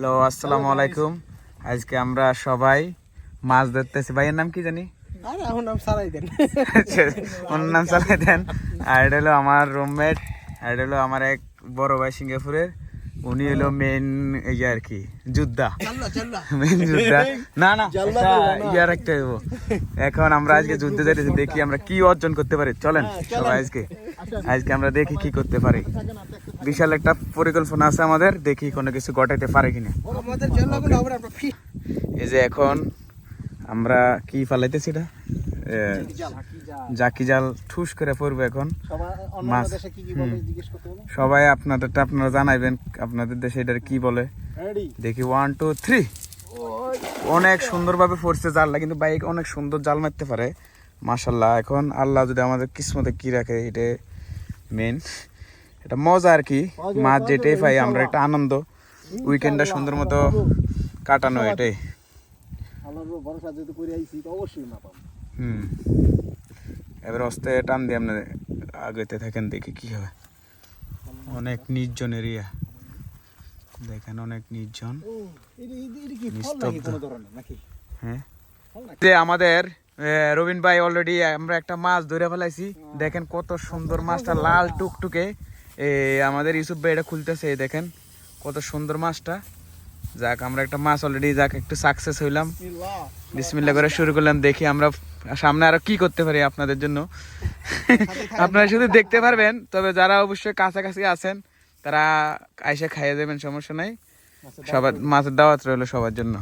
Hello, আসসালামু আলাইকুম। আজকে আমরা সবাই মাছ ধরতেছি। ভাইয়ের নাম কি জানি? আরে এখন নাম সারাই দেন। ওর নাম চালাই দেন। আর এটা হলো আমার রুমমেট, আর এটা হলো আমার এক বড় ভাই সিঙ্গাপুরের। উনি হলো মেন ইয়ে আর কি যোদ্ধা, মেন যোদ্ধা। না না, ইয়ার একটা হইব। এখন আমরা আজকে যুদ্ধে যাইতেছি, দেখি আমরা কি অর্জন করতে পারি। চলেন সবাই আজকে আমরা দেখি কি করতে পারি। বিশাল একটা পরিকল্পনা আছে আমাদের, দেখি কোনো কিছু ঘটাইতে পারে কিনা। এই যে এখন আমরা কি ফালাইতেছি, এটা জাকি জাল ঠুস করে পড়বে এখন মাছ। সবাই আপনাদেরটা আপনারা জানাইবেন আপনাদের দেশে এটার কি বলে। দেখি 1 2 3। অনেক সুন্দরভাবে পড়ছে জালটা, কিন্তু বাইক অনেক সুন্দর জাল মারতে পারে মাশাল্লাহ। এখন আল্লাহ যদি আমাদের কিসমতে কি রাখে, এটা মেন, এটা মজা আর কি। মাছ যেটাই পাই আমরা একটা আনন্দ, উইকেন্ডটা সুন্দর মতো কাটানো এটাই। এবার অস্তে টান দিয়ে আপনার আগেতে থাকেন, দেখি কি হয়। অনেক নির্জন এরিয়া দেখেন, অনেক নির্জন, নিস্তব্ধ। হ্যাঁ, যে আমাদের রবিন ভাই অলরেডি আমরা একটা মাছ ধরে ফেলাইছি। দেখেন কত সুন্দর মাছটা, লাল টুকটুকে। আমাদের ইউসুফ ভাই এটা খুলতেছে, দেখেন কত সুন্দর মাছটা। যাক, আমরা একটা মাছ অলরেডি যাক একটু সাকসেস হইলাম। বিসমিল্লাহ করে শুরু করলাম, দেখি আমরা সামনে আরো কি করতে পারি আপনাদের জন্য। আপনারা শুধু দেখতে পারবেন, তবে যারা অবশ্যই কাছাকাছি আছেন তারা আইসে খাইয়ে দেবেন, সমস্যা নাই। সবার মাছের দাওয়াত রইলো সবার জন্য।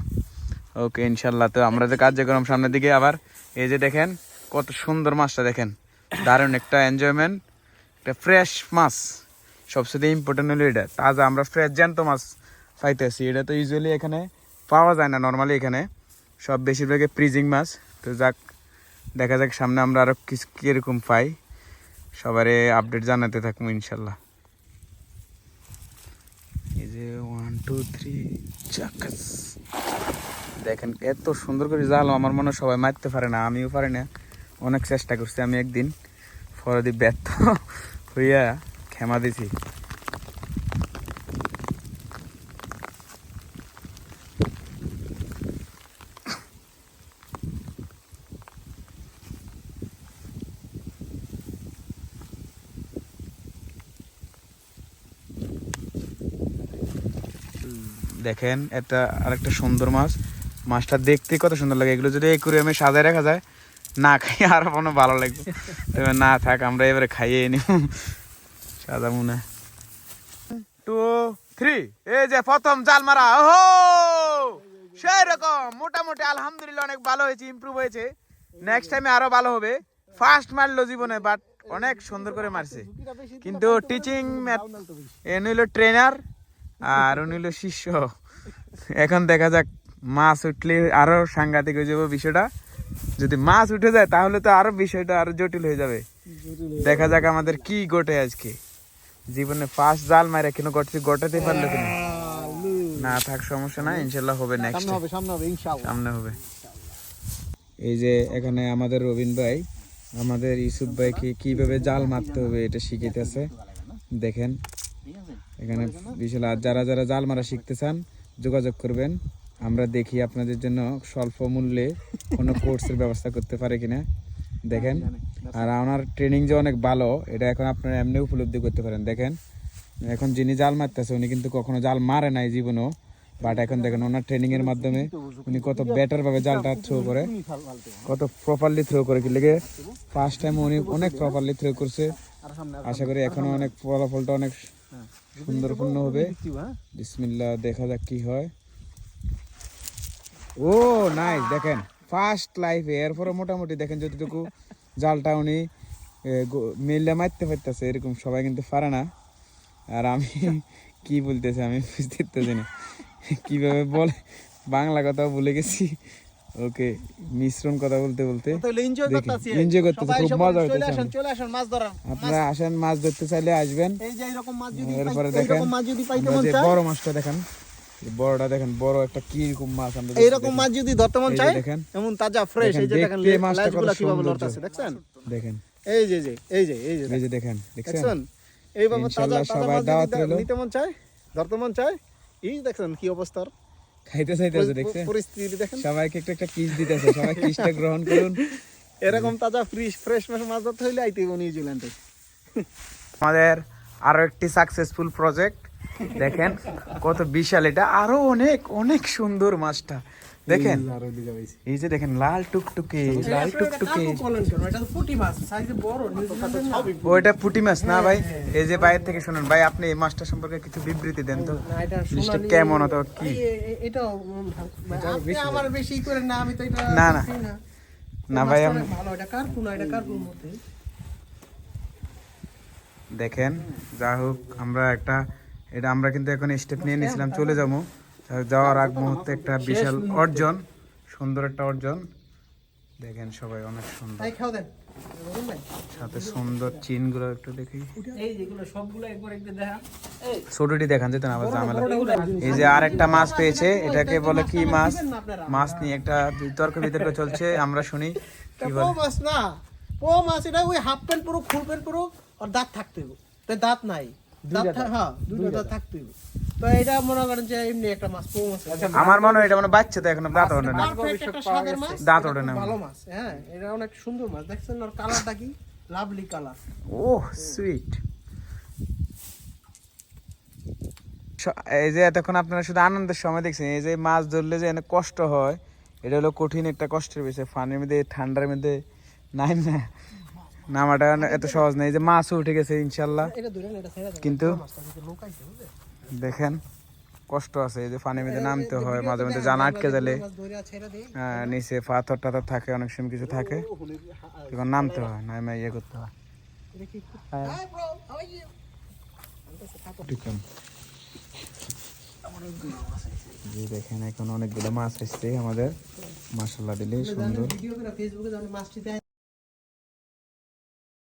ওকে, ইনশাল্লাহ। তো আমরা যে কার্যক্রম সামনের দিকে আবার, এই যে দেখেন কত সুন্দর মাছটা, দেখেন দারুণ একটা এনজয়মেন্ট, একটা ফ্রেশ মাছ। সবচেয়ে ইম্পর্টেন্ট হলো এটা তাজা, আমরা ফ্রেশ জ্যান্ত মাছ পাইতেছি। এটা তো ইউজুয়ালি এখানে পাওয়া যায় না, নর্মালি এখানে সব বেশিরভাগই ফ্রিজিং মাছ। তো যাক, দেখা যাক সামনে আমরা আরো কিরকম পাই, সবারে আপডেট জানাতে থাকবো ইনশাল্লাহ। এই যে 1 2 3 চাকাস, দেখেন এত সুন্দর করে জাল। আমার মনে হয় সবাই মারতে পারে না, আমিও পারি না। অনেক চেষ্টা করছি আমি, একদিন ফরদি ব্যর্থ হইয়া ক্ষমা দিছি। দেখেন এটা আরেকটা সুন্দর মাছ। মাছটা দেখতে কত সুন্দর লাগে। এগুলো যদি একুরিয়ামে সাজায় রাখা যায়, না খাই আরো কোনো ভালো লাগবে। তবে না থাক, আমরা এবারে খাইয়ে নিব সাদা মুনা। 2 3, এই যে প্রথম জাল মারা। ওহো, সেই রকম মোটামুটি আলহামদুলিল্লাহ অনেক ভালো হয়েছে, ইমপ্রুভ হয়েছে। নেক্সট টাইমে আরো ভালো হবে। ফার্স্ট মারলো জীবনে, বাট অনেক সুন্দর করে মারছে। কিন্তু টিচিং এনে হইলো ট্রেনার, আর উনি হলো শিষ্য। এখন দেখা যাক, মাছ উঠলে আরো সাংঘাতিক হয়ে যাবে বিষয়টা। যদি মাছ উঠে যায় তাহলে তো আরো বিষয়টা আরো জটিল হয়ে যাবে। দেখা যাক আমাদের কি ঘটে আজকে। জীবনে ফার্স্ট জাল মারে কেন ঘটাতে পারলো কিনা। না থাক, সমস্যা না, ইনশাল্লাহ হবে। নেক্সট সামনে হবে। এই যে এখানে আমাদের রবিন ভাই আমাদের ইউসুফ ভাইকে কিভাবে জাল মারতে হবে এটা শিখাইতেছে। দেখেন এখানে বিশাল। আর যারা যারা জাল মারা শিখতে চান যোগাযোগ করবেন, আমরা দেখি আপনাদের জন্য স্বল্প মূল্যে কোনো কোর্সের ব্যবস্থা করতে পারে কিনা। দেখেন, আর ওনার ট্রেনিং যে অনেক ভালো, এটা এখন আপনারা এমনি উপলব্ধি করতে পারেন। দেখেন এখন যিনি জাল মারতেছে উনি কিন্তু কখনো জাল মারে নাই জীবনও, বাট এখন দেখেন ওনার ট্রেনিং এর মাধ্যমে উনি কত বেটার ভাবে জালটা থ্রো করে, কত প্রপারলি থ্রো করে। কি লেগে ফার্স্ট টাইম উনি অনেক প্রপারলি থ্রো করছে। আশা করি এখনো অনেক ফলাফলটা অনেক সুন্দরপূর্ণ হবে। বিসমিল্লাহ, দেখা যাক কি হয়। ও নাইস, দেখেন ফার্স্ট লাইফে। এরপরে মোটামুটি দেখেন যতটুকু জালটা উনি মিললে মারতে পারতেছে, এরকম সবাই কিন্তু পারে না। আর আমি কি বলতেছি আমি বুঝতে না কিভাবে বলে, বাংলা কথা ভুলে গেছি। ওকে, মিশ্রণ কথা বলতে বলতে এনজয় করতেছি, খুব মজা হইতেছে। আপনারা আসেন, মাছ ধরতে চাইলে আসবেন। এরপরে দেখেন বড় মাছটা, দেখেন বড়টা, দেখেন বড় একটা কি রকম মাছ। আমরা এইরকম মাছ যদি ধরতে মন চায়, দেখেন এমন তাজা ফ্রেশ। এই যে দেখেন মাছগুলো কিভাবে লড়তাছে, দেখছেন? দেখেন এই যে দেখেন, দেখছেন? এইভাবে তাজা মাছ যদি নিতে মন চায়, ধরতে মন চায়, এই দেখেন কি অবস্থা ওর। খাইতে চাইতেছে দেখছেন, পরিস্থিতি দেখেন। সবাইকে একটা একটা কিস দিতেছে, সবাই কিসটা গ্রহণ করুন। এরকম তাজা ফ্রেশ মাছ ধরতে হইলে আইতে হবে নিউজিল্যান্ডে। আমাদের আরো একটি সাকসেসফুল প্রজেক্ট, দেখেন কত বিশাল, এটা আরো অনেক অনেক সুন্দর মাছটা দেখেন। এই যে দেখেন লাল টুকটুকে, লাল টুকটুকে, ওইটা পুঁটি মাছ না ভাই? এই যে বাইরে থেকে শুনুন ভাই, আপনি এই মাছটা সম্পর্কে কিছু বিবৃতি দেন তো, জিনিসটা কেমন হতো কি? না না না ভাই, দেখেন যা হোক, আমরা আমরা কিন্তু এখন স্টেপ নিয়ে নিয়েছিলাম, চলে যাবো। যাওয়ার আগ মুহূর্তে একটা বিশাল অর্জন, সুন্দর একটা অর্জন দেখেন সবাই, অনেক সুন্দর, সাথে সুন্দর চিনগুলো একটু দেখি, ছোটটি দেখান যেত না আবার ঝামেলা। এই যে আরেকটা মাছ পেয়েছে, এটাকে বলে কি মাছ? মাছ নিয়ে একটা তর্ক বিতর্ক চলছে, আমরা শুনি কি বলে। মাছ না, ও মাছ এটা ওই হাফ প্যান্ট পুরো, ফুল প্যান্ট পুরো, আর দাঁত থাকতে হবে। দাঁত নাই, হ্যাঁ দুইটা দাঁত থাকতে হবে। তো এটা মনে করেন যে এমনি একটা মাছ, পো মাছ। আমার মনে হয় এটা মানে বাচ্চা, তো এখনো দাঁত ওঠে না, একটা স্বাদের মাছ, দাঁত ওঠে না, ভালো মাছ। হ্যাঁ এটা অনেক সুন্দর মাছ, দেখছেন আর কালারটা কি লাভলি কালার। ওহ সুইট। এই যে এতক্ষণ আপনারা শুধু আনন্দের সময় দেখছেন, এই যে মাছ ধরলে যে এনে কষ্ট হয়, এটা হলো কঠিন একটা কষ্টের বিষয়। ফানের মধ্যে, ঠান্ডার মধ্যে নাই না নামাটা এত সহজ না। এই যে মাছও উঠে গেছে ইনশাল্লাহ, কিন্তু দেখেন কষ্ট আছে। এই যে ফানের মধ্যে নামতে হয়, মাঝে মধ্যে জানা আটকে গেলে নিচে পাথর টাথর থাকে, অনেক সময় কিছু থাকে, তখন নামতে হয়, নামে ইয়ে করতে হয়। দেখেন এখন অনেকগুলো মাছ আসছে আমাদের, মাশাআল্লাহ দিলে সুন্দর।